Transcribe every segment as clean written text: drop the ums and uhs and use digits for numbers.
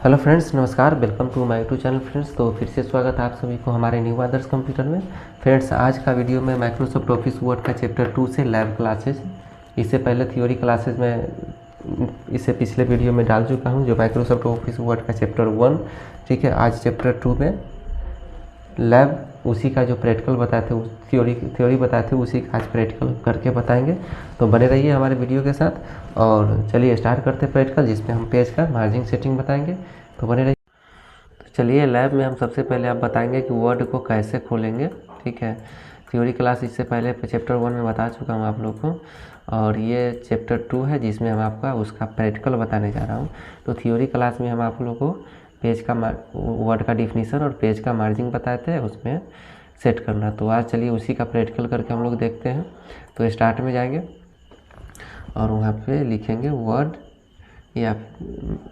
Hello friends, नमस्कार। Welcome to my YouTube channel friends. तो फिर से स्वागत है आप सभी को हमारे न्यू आदर्श कंप्यूटर में। फ्रेंड्स, आज का वीडियो में माइक्रोसॉफ्ट ऑफिस वर्ड का चैप्टर 2 से लैब क्लासेज, इससे पहले थ्योरी क्लासेज में इससे पिछले वीडियो में डाल चुका हूं, जो माइक्रोसॉफ्ट ऑफिस वर्ड का चैप्टर 1। ठीक है, आज चैप्टर 2 में लैब, उसी का जो प्रैक्टिकल बताए थे, थ्योरी बताए थे, उसी का आज प्रैक्टिकल करके बताएंगे। तो बने रहिए हमारे वीडियो के साथ। और चलिए स्टार्ट करते हैं प्रैक्टिकल, जिसमें हम पेज का मार्जिन सेटिंग बताएंगे। तो बने रहिए। तो चलिए, लैब में हम सबसे पहले आप बताएंगे कि वर्ड को कैसे खोलेंगे। ठीक है, थ्योरी क्लास इससे पहले चैप्टर 1 में बता चुका हूँ आप लोग को, और ये चैप्टर 2 है जिसमें हम आपका उसका प्रैक्टिकल बताने जा रहा हूँ। तो थ्योरी क्लास में हम आप लोग को पेज का वर्ड का डिफिनीशन और पेज का मार्जिन बताए थे, उसमें सेट करना। तो आज चलिए उसी का प्रैक्टिकल करके हम लोग देखते हैं। तो स्टार्ट में जाएंगे और वहाँ पे लिखेंगे वर्ड, या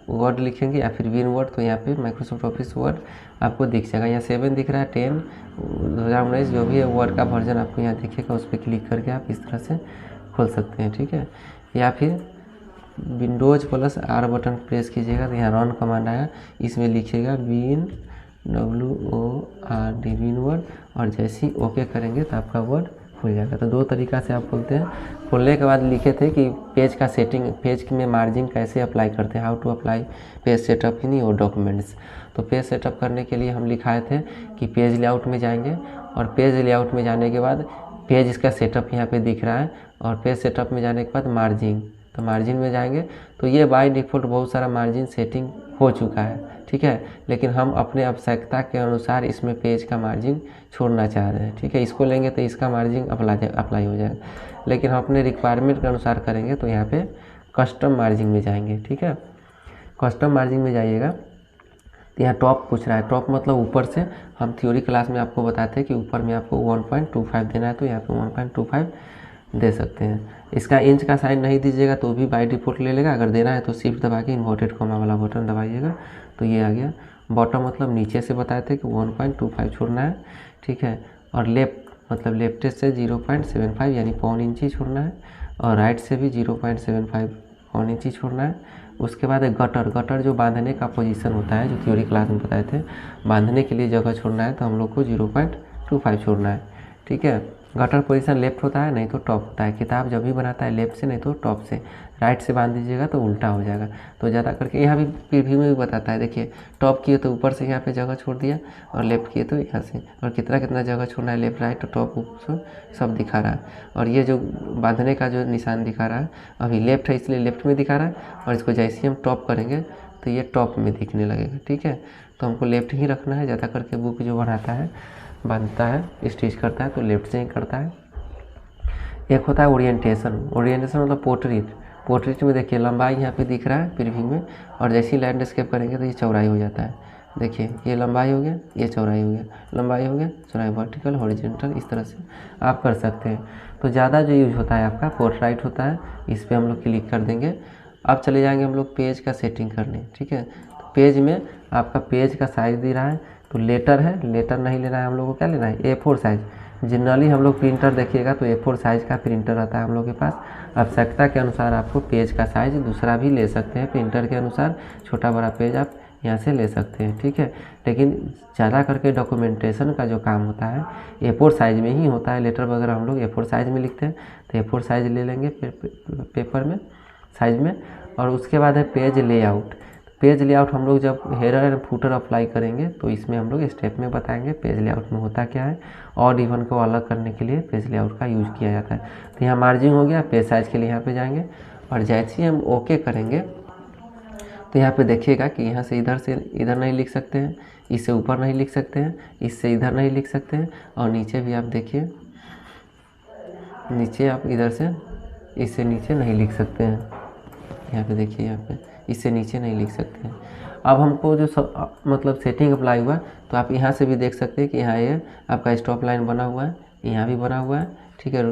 वर्ड लिखेंगे या फिर विन वर्ड। तो यहाँ पे माइक्रोसॉफ्ट ऑफिस वर्ड आपको दिख जाएगा। यहाँ 7 दिख रहा है, 10 2019 जो भी है वर्ड का वर्जन आपको यहाँ दिखेगा। उस पर क्लिक करके आप इस तरह से खोल सकते हैं। ठीक है, या फिर Windows plus are button press कीजिएगा तो यहाँ रन कमांड आया, इसमें लिखिएगा विन WORD विन वर्ड, और जैसे ही ओके करेंगे तो आपका वर्ड खुल जाएगा। तो दो तरीका से आप खोलते हैं। खोलने के बाद लिखे थे कि पेज का सेटिंग, पेज में मार्जिन कैसे अप्लाई करते हैं, how to apply page setup in your documents. तो पेज सेटअप करने के लिए हम लिखाए थे कि पेज लेआउट में जाएंगे, और पेज लेआउट में जाने के बाद पेज इसका सेटअप यहाँ पे दिख रहा है, और पेज सेटअप में जाने के बाद मार्जिन, तो मार्जिन में जाएंगे। तो ये बाय डिफ़ॉल्ट बहुत सारा मार्जिन सेटिंग हो चुका है। ठीक है, लेकिन हम अपने आवश्यकता के अनुसार इसमें पेज का मार्जिन छोड़ना चाह रहे हैं। ठीक है, इसको लेंगे तो इसका मार्जिन अप्लाई हो जाएगा, लेकिन हम अपने रिक्वायरमेंट के अनुसार करेंगे। तो यहाँ पे कस्टम मार्जिन में जाएंगे। ठीक है, कस्टम मार्जिन में जाइएगा तो यहाँ टॉप पूछ रहा है। टॉप मतलब ऊपर से। हम थ्योरी क्लास में आपको बताते हैं कि ऊपर में आपको 1.25 देना है, तो यहाँ पे 1.25 दे सकते हैं। इसका इंच का साइन नहीं दीजिएगा तो भी बाय डिफ़ॉल्ट ले लेगा। अगर देना है तो शिफ्ट दबा के इन्वर्टेड कॉमा वाला बटन दबाइएगा तो ये आ गया। बॉटम मतलब नीचे से बताए थे कि 1.25 छोड़ना है। ठीक है, और लेफ्ट मतलब लेफ्ट से 0.75 यानी पौन इंची छोड़ना है, और राइट से भी 0.75 पौन इंची छोड़ना है। उसके बाद गटर, गटर जो बांधने का पोजीशन होता है, जो थ्योरी क्लास में बताए थे, बांधने के लिए जगह छोड़ना है, तो हम लोग को 0.25 छोड़ना है। ठीक है, गटर पोजीशन लेफ्ट होता है, नहीं तो टॉप होता है। किताब जब भी बनाता है लेफ्ट से, नहीं तो टॉप से। राइट से बांध दीजिएगा तो उल्टा हो जाएगा। तो ज़्यादा करके यहाँ भी प्रीव्यू में भी बताता है, देखिए टॉप किए तो ऊपर से यहाँ पे जगह छोड़ दिया, और लेफ्ट किए तो यहाँ से, और कितना कितना जगह छोड़ना है, लेफ्ट राइट टॉप ऊपर सब दिखा रहा है। और ये जो बांधने का जो निशान दिखा रहा है, अभी लेफ्ट है इसलिए लेफ्ट में दिखा रहा है, और इसको जैसे ही हम टॉप करेंगे तो ये टॉप में दिखने लगेगा। ठीक है, तो हमको लेफ्ट ही रखना है। ज़्यादा करके बुक जो बनाता है, बांधता है, स्टिच करता है, तो लेफ्ट से ही करता है। एक होता है ओरिएंटेशन। ओरिएंटेशन मतलब पोर्ट्रेट। पोर्ट्रेट में देखिए लंबाई यहाँ पे दिख रहा है प्रीव्यू में, और जैसे ही लैंडस्केप करेंगे तो ये चौड़ाई हो जाता है। देखिए ये लंबाई हो गया, ये चौड़ाई हो गया, लंबाई हो गया, चौड़ाई, वर्टिकल, हॉरिजॉन्टल, इस तरह से आप कर सकते हैं। तो ज़्यादा जो यूज होता है आपका पोर्ट्रेट होता है, इस पर हम लोग क्लिक कर देंगे। अब चले जाएंगे हम लोग पेज का सेटिंग करने। ठीक है, तो पेज में आपका पेज का साइज़ दे रहा है, तो लेटर है, लेटर नहीं लेना है हम लोग को, क्या लेना है, A4 साइज़। जनरली हम लोग प्रिंटर देखिएगा तो A4 साइज़ का प्रिंटर रहता है हम लोग के पास। आवश्यकता के अनुसार आपको पेज का साइज़ दूसरा भी ले सकते हैं, प्रिंटर के अनुसार छोटा बड़ा पेज आप यहाँ से ले सकते हैं। ठीक है, लेकिन ज़्यादा करके डॉक्यूमेंटेशन का जो काम होता है A4 साइज़ में ही होता है। लेटर वगैरह हम लोग A4 साइज़ में लिखते हैं, तो A4 साइज़ ले लेंगे पेपर में, साइज़ में। और उसके बाद है पेज लेआउट। पेज लेआउट हम लोग जब हेडर एंड फुटर अप्लाई करेंगे तो इसमें हम लोग स्टेप में बताएंगे पेज लेआउट में होता क्या है। और इवन को अलग करने के लिए पेज लेआउट का यूज़ किया जाता है। तो यहाँ मार्जिन हो गया, पेज साइज़ के लिए यहाँ पे जाएंगे, और जैसे ही हम ओके करेंगे तो यहाँ पे देखिएगा कि यहाँ से इधर नहीं लिख सकते हैं, इससे ऊपर नहीं लिख सकते हैं, इससे इधर नहीं लिख सकते हैं, और नीचे भी आप देखिए, नीचे आप इधर से इससे नीचे नहीं लिख सकते हैं। यहाँ पे देखिए, यहाँ पे इससे नीचे नहीं लिख सकते हैं। अब हमको जो मतलब सेटिंग अप्लाई हुआ, तो आप यहाँ से भी देख सकते हैं कि यहाँ ये आपका स्टॉप लाइन बना हुआ है, यहाँ भी बना हुआ है। ठीक है,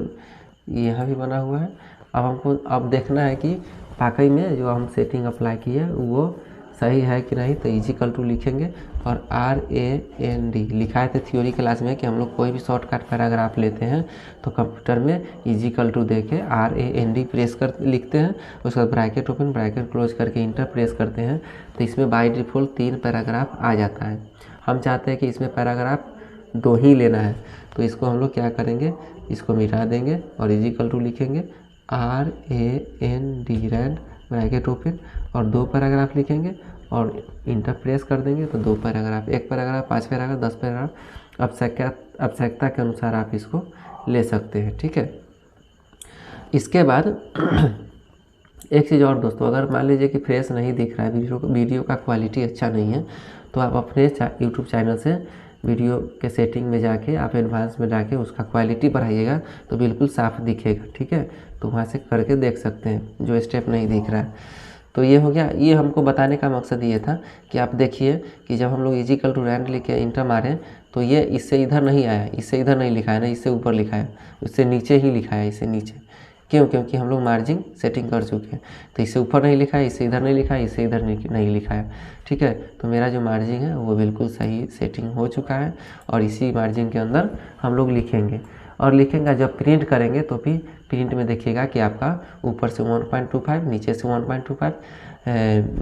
यहाँ भी बना हुआ है। अब हमको अब देखना है कि वाकई में जो हम सेटिंग अप्लाई की है वो सही है कि नहीं, तो इजिकल टू लिखेंगे और RAND लिखाए थे थ्योरी क्लास में कि हम लोग कोई भी शॉर्टकट पैराग्राफ लेते हैं तो कंप्यूटर में इजिकल टू दे के RAND प्रेस कर लिखते हैं, उसके बाद ब्रैकेट ओपन ब्रैकेट क्लोज करके इंटर प्रेस करते हैं, तो इसमें बाय डिफ़ॉल्ट 3 पैराग्राफ आ जाता है। हम चाहते हैं कि इसमें पैराग्राफ 2 ही लेना है, तो इसको हम लोग क्या करेंगे, इसको मिटा देंगे और इजिकल टू लिखेंगे RAND रैंड ब्रैकेट ओपन और 2 पैराग्राफ लिखेंगे और इंटर प्रेस कर देंगे, तो 2 पैराग्राफ, 1 पैराग्राफ, 5 पैराग्राफ, 10 पैराग्राफ, आवश्यकता के अनुसार आप इसको ले सकते हैं। ठीक है, इसके बाद एक चीज़ और दोस्तों, अगर मान लीजिए कि फ्रेश नहीं दिख रहा है, वीडियो का क्वालिटी अच्छा नहीं है, तो आप अपने यूट्यूब चैनल से वीडियो के सेटिंग में जाके आप एडवांस में जाके उसका क्वालिटी बढ़ाइएगा तो बिल्कुल साफ दिखेगा। ठीक है, तो वहाँ से करके देख सकते हैं जो स्टेप नहीं दिख रहा है। तो ये हो गया, ये हमको बताने का मकसद ये था कि आप देखिए कि जब हम लोग इजिकल टू रैंड लिख के इंटर मारें तो ये इससे इधर नहीं आया, इससे इधर नहीं लिखा है ना, इससे ऊपर लिखा है, उससे नीचे ही लिखा है, इससे नीचे। क्यों? क्योंकि हम लोग मार्जिन सेटिंग कर चुके हैं, तो इससे ऊपर नहीं लिखा है, इससे इधर नहीं लिखा है, इससे इधर नहीं लिखा है। ठीक है, तो मेरा जो मार्जिन है वो बिल्कुल सही सेटिंग हो चुका है और इसी मार्जिन के अंदर हम लोग लिखेंगे और लिखेंगे। जब प्रिंट करेंगे तो भी प्रिंट में देखिएगा कि आपका ऊपर से 1.25, नीचे से 1.25,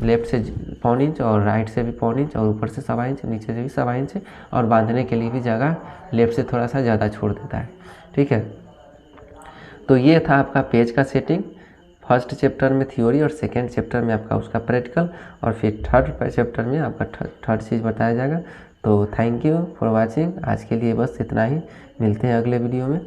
लेफ्ट से 1.25 इंच और राइट से भी 1.25 इंच और ऊपर से 1.25 इंच, नीचे से भी 1.25 इंच और बांधने के लिए भी जगह लेफ्ट से थोड़ा सा ज़्यादा छोड़ देता है। ठीक है, तो ये था आपका पेज का सेटिंग। फर्स्ट चैप्टर में थ्योरी और सेकेंड चैप्टर में आपका उसका प्रैक्टिकल और फिर थर्ड चैप्टर में आपका थर्ड चीज़ बताया जाएगा। तो थैंक यू फॉर वॉचिंग। आज के लिए बस इतना ही, मिलते हैं अगले वीडियो में।